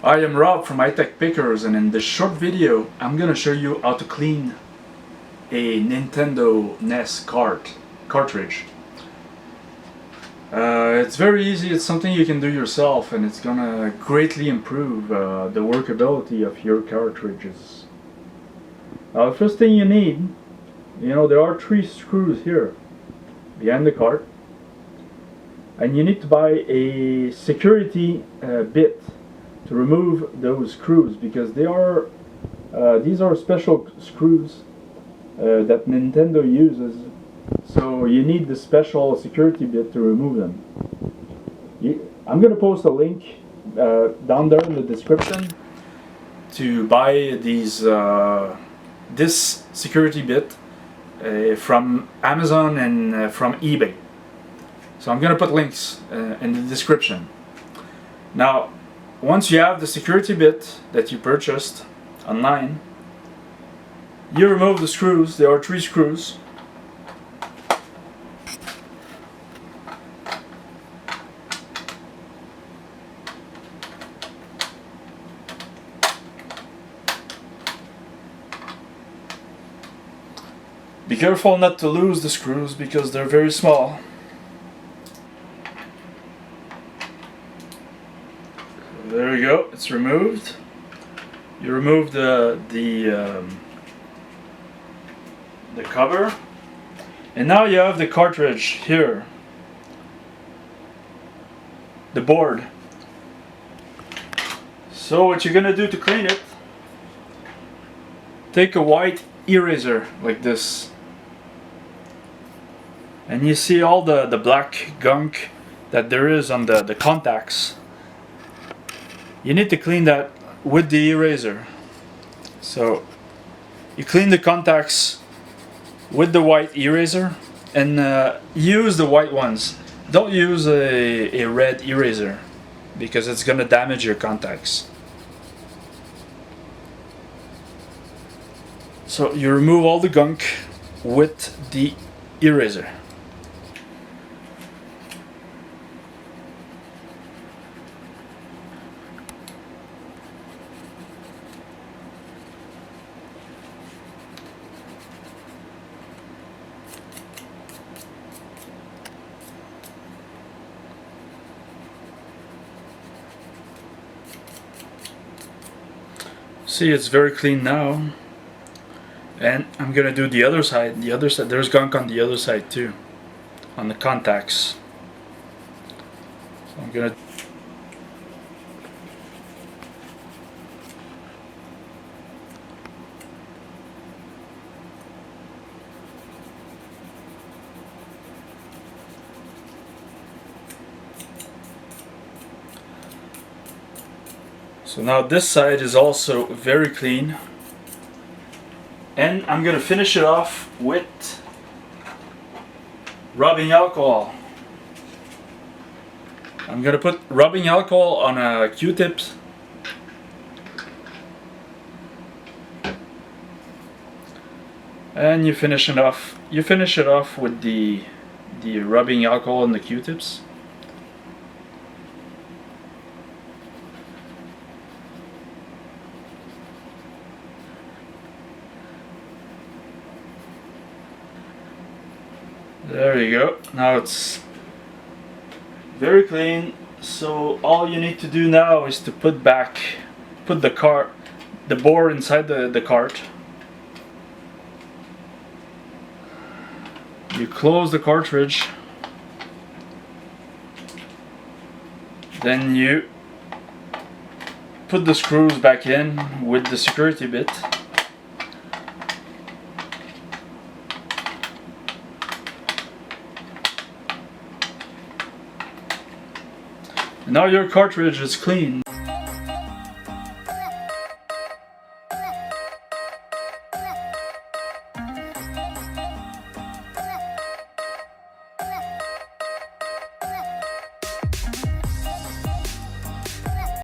I am Rob from iTech Pickers, and in this short video I'm gonna show you how to clean a Nintendo Nes cartridge. It's very easy, it's something you can do yourself, and it's gonna greatly improve the workability of your cartridges. Now the first thing you need, there are 3 screws here behind the cart, and you need to buy a security bit to remove those screws, because these are special screws that Nintendo uses, so you need the special security bit to remove them. I'm going to post a link down there in the description to buy this security bit from Amazon and from eBay. So I'm going to put links in the description. Now, once you have the security bit that you purchased online, you remove the screws. There are 3 screws. Be careful not to lose the screws because they're very small. There you go, it's removed. You remove the cover, and now you have the cartridge here, the board. So what you're gonna do to clean it, take a white eraser like this, and you see all the black gunk that there is on the contacts. You need to clean that with the eraser. So you clean the contacts with the white eraser, and use the white ones. Don't use a red eraser because it's gonna damage your contacts. So you remove all the gunk with the eraser. See, it's very clean now. And I'm gonna do the other side. There's gunk on the other side too, on the contacts. So I'm gonna. So now this side is also very clean, and I'm gonna finish it off with rubbing alcohol. I'm gonna put rubbing alcohol on a Q-tips, and you finish it off. You finish it off with the rubbing alcohol on the Q-tips. There you go. Now it's very clean. So all you need to do now is to put the board inside the cart. You close the cartridge. Then you put the screws back in with the security bit. Now your cartridge is clean.